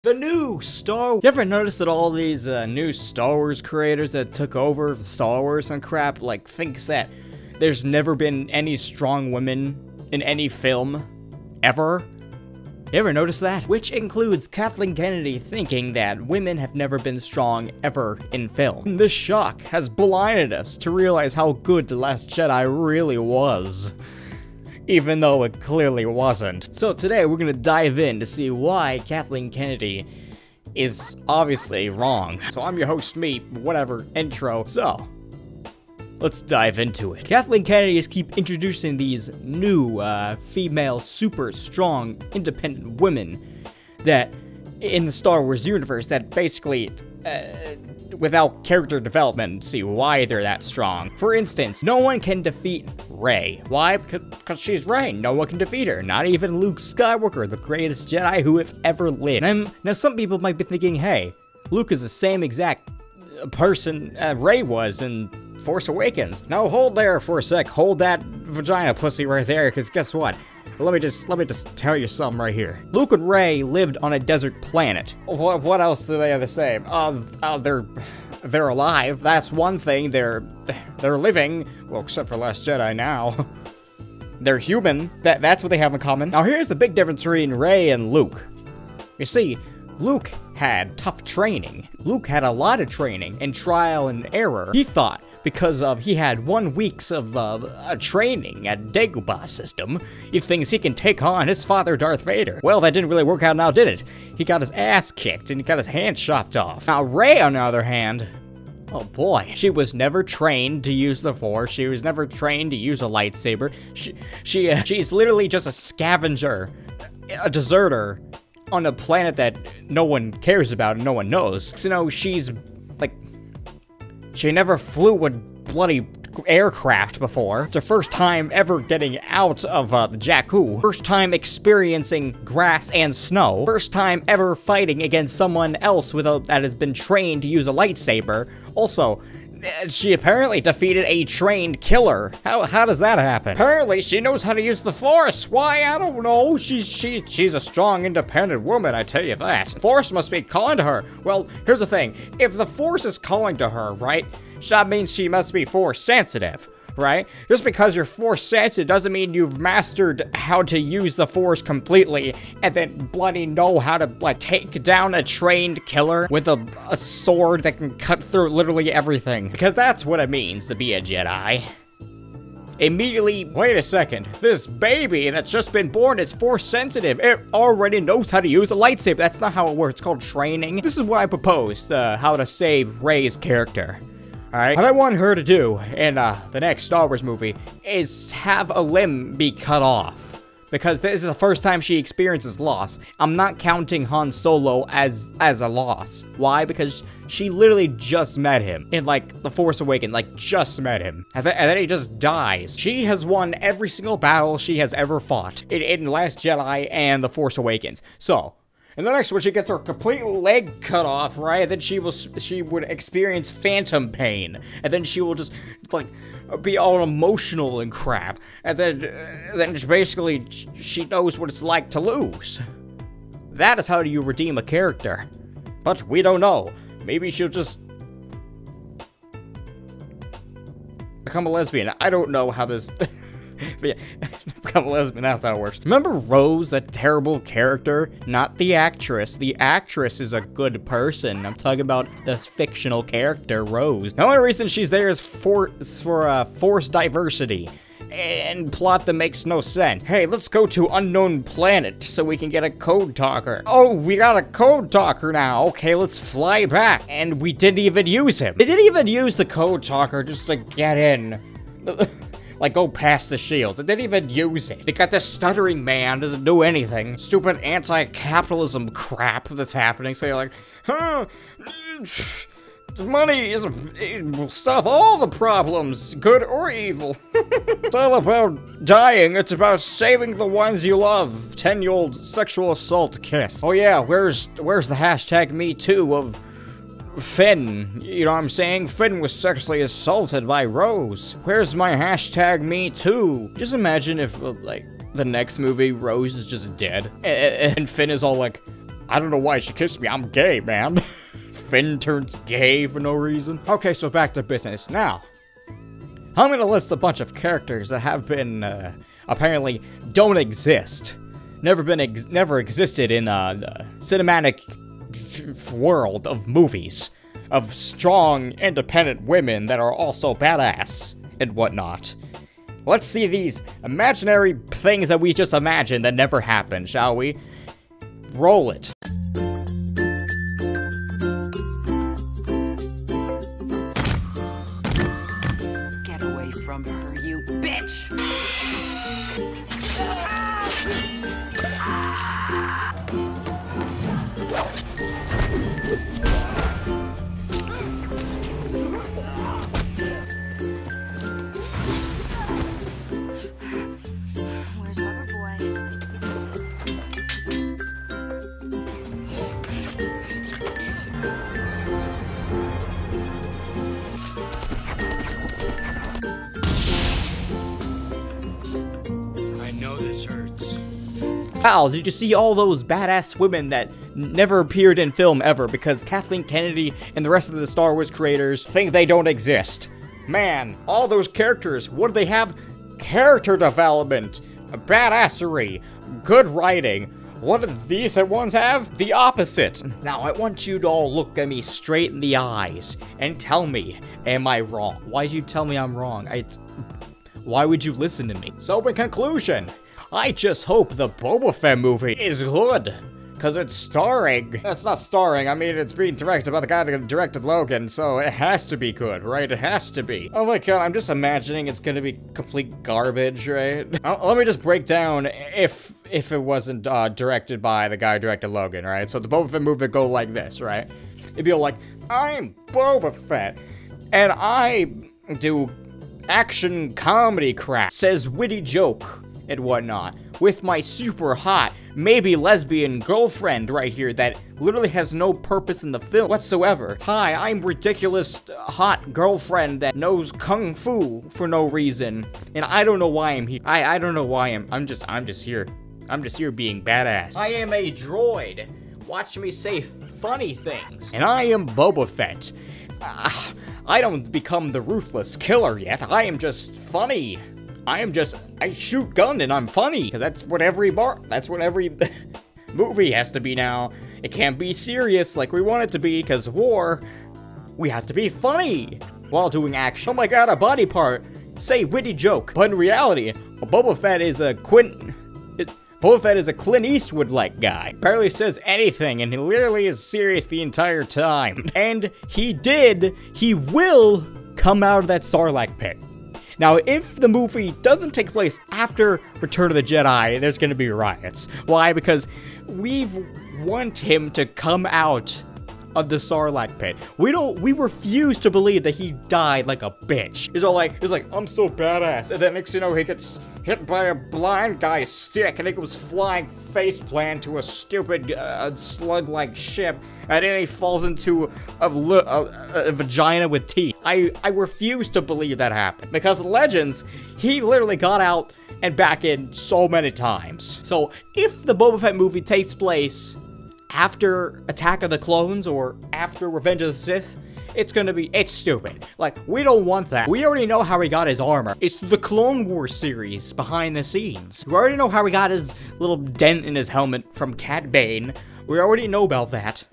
The new Star Wars. You ever notice that all these new Star Wars creators that took over Star Wars and crap, like, thinks that there's never been any strong women in any film, ever? You ever notice that? Which includes Kathleen Kennedy thinking that women have never been strong ever in film. This shock has blinded us to realize how good The Last Jedi really was, even though it clearly wasn't. So today we're gonna dive in to see why Kathleen Kennedy is obviously wrong. So I'm your host, me, whatever, intro. So, let's dive into it. Kathleen Kennedy is keep introducing these new, female, super strong, independent women that, in the Star Wars universe, that basically, without character development, see why they're that strong. For instance, no one can defeat Rey. Why? Because she's Rey. No one can defeat her. Not even Luke Skywalker, the greatest Jedi who have ever lived. Now some people might be thinking, hey, Luke is the same exact person Rey was in Force Awakens. Now hold there for a sec. Hold that vagina pussy right there, because guess what? Let me just tell you something right here. Luke and Rey lived on a desert planet. What else do they have the same? They're alive. That's one thing. They're living. Well, except for Last Jedi now. They're human. That's what they have in common. Now here's the big difference between Rey and Luke. You see, Luke had tough training. Luke had a lot of training and trial and error. He thought, because he had 1 week of training at Dagobah system, he thinks he can take on his father Darth Vader. Well, that didn't really work out now, did it? He got his ass kicked and he got his hand chopped off. Now Rey, on the other hand, oh boy, she was never trained to use the Force. She was never trained to use a lightsaber. She's literally just a scavenger, a deserter on a planet that no one cares about and no one knows. So, you know, she's like, she never flew a bloody aircraft before. It's her first time ever getting out of the Jakku. First time experiencing grass and snow. First time ever fighting against someone else that has been trained to use a lightsaber. Also, she apparently defeated a trained killer. How does that happen? Apparently, she knows how to use the Force. Why? I don't know. She's a strong, independent woman, I tell you that. The Force must be calling to her. Well, here's the thing. If the Force is calling to her, right, that means she must be Force sensitive, right? Just because you're Force sensitive doesn't mean you've mastered how to use the Force completely and then bloody know how to, like, take down a trained killer with a sword that can cut through literally everything. Because that's what it means to be a Jedi. Immediately, wait a second, this baby that's just been born is Force sensitive. It already knows how to use a lightsaber. That's not how it works. It's called training. This is what I proposed, how to save Rey's character. Alright, what I want her to do in the next Star Wars movie is have a limb be cut off. Because this is the first time she experiences loss. I'm not counting Han Solo as a loss. Why? Because she literally just met him in, like, The Force Awakens, like, just met him. And then he just dies. She has won every single battle she has ever fought in Last Jedi and The Force Awakens. So, in the next one, she gets her complete leg cut off, right? And then she would experience phantom pain. And then she will just, like, be all emotional and crap. And then just basically, she knows what it's like to lose. That is how you redeem a character. But we don't know. Maybe she'll just become a lesbian. I don't know how this... But yeah, become a lesbian, that's how it works. Remember Rose, that terrible character? Not the actress. The actress is a good person. I'm talking about this fictional character, Rose. The only reason she's there is for Force diversity. And plot that makes no sense. Hey, let's go to unknown planet so we can get a code talker. Oh, we got a code talker now. Okay, let's fly back. And we didn't even use him. They didn't even use the code talker just to get in. Like, go past the shields. It didn't even use it. They got this stuttering man, doesn't do anything. Stupid anti-capitalism crap that's happening. So you're like, huh, money will solve all the problems, good or evil. It's all about dying. It's about saving the ones you love. 10-year-old sexual assault kiss. Oh yeah, where's the hashtag #MeToo of Finn? You know what I'm saying? Finn was sexually assaulted by Rose. Where's my hashtag #MeToo? Just imagine if, like, the next movie, Rose is just dead. And Finn is all like, I don't know why she kissed me. I'm gay, man. Finn turns gay for no reason. Okay, so back to business. Now, I'm gonna list a bunch of characters that have been, apparently don't exist. Never existed in, the cinematic world of movies. Of strong, independent women that are also badass and whatnot. Let's see these imaginary things that we just imagined that never happened, shall we? Roll it. Get away from her, you bitch! Where's Loverboy? I know this hurts. Pal, did you see all those badass women that never appeared in film ever because Kathleen Kennedy and the rest of the Star Wars creators think they don't exist? Man, all those characters, what do they have? Character development, badassery, good writing. What do these ones have? The opposite. Now, I want you to all look at me straight in the eyes and tell me, am I wrong? Why do you tell me I'm wrong? Why would you listen to me? So, in conclusion, I just hope the Boba Fett movie is good. Cause it's starring. It's not starring, I mean, it's being directed by the guy that directed Logan, so it has to be good, right? It has to be. Oh my god, I'm just imagining it's gonna be complete garbage, right? Let me just break down if it wasn't directed by the guy who directed Logan, right? So the Boba Fett movie would go like this, right? It'd be like, I'm Boba Fett, and I do action comedy crap, says witty joke and whatnot, with my super hot, maybe lesbian girlfriend right here that literally has no purpose in the film whatsoever. Hi, I'm ridiculous hot girlfriend that knows kung fu for no reason, and I don't know why I'm here. I don't know why I'm just here. I'm just here being badass. I am a droid. Watch me say funny things. And I am Boba Fett. I don't become the ruthless killer yet. I am just funny. I shoot gun and I'm funny, because that's what every movie has to be now. It can't be serious like we want it to be, because war, we have to be funny while doing action. Oh my god, a body part, say witty joke. But in reality, Boba Fett is a Clint Eastwood-like guy. Barely says anything, and he literally is serious the entire time. And he will come out of that Sarlacc pit. Now, if the movie doesn't take place after Return of the Jedi, there's gonna be riots. Why? Because we want him to come out of the Sarlacc pit. We refuse to believe that he died like a bitch. He's like, I'm so badass. And then next you know, he gets hit by a blind guy's stick and it goes flying faceplant to a stupid slug-like ship. And then he falls into a vagina with teeth. I refuse to believe that happened. Because Legends, he literally got out and back in so many times. So if the Boba Fett movie takes place after Attack of the Clones or after Revenge of the Sith, it's stupid. Like, we don't want that. We already know how he got his armor. It's the Clone Wars series behind the scenes. We already know how he got his little dent in his helmet from Cat Bane. We already know about that.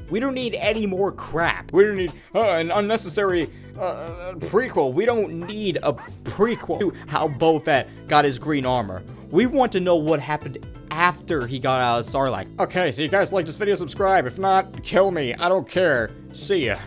We don't need any more crap. We don't need an unnecessary prequel. We don't need a prequel to how Boba Fett got his green armor. We want to know what happened after he got out of Sarlacc. Okay, so you guys like this video, subscribe. If not, kill me. I don't care. See ya.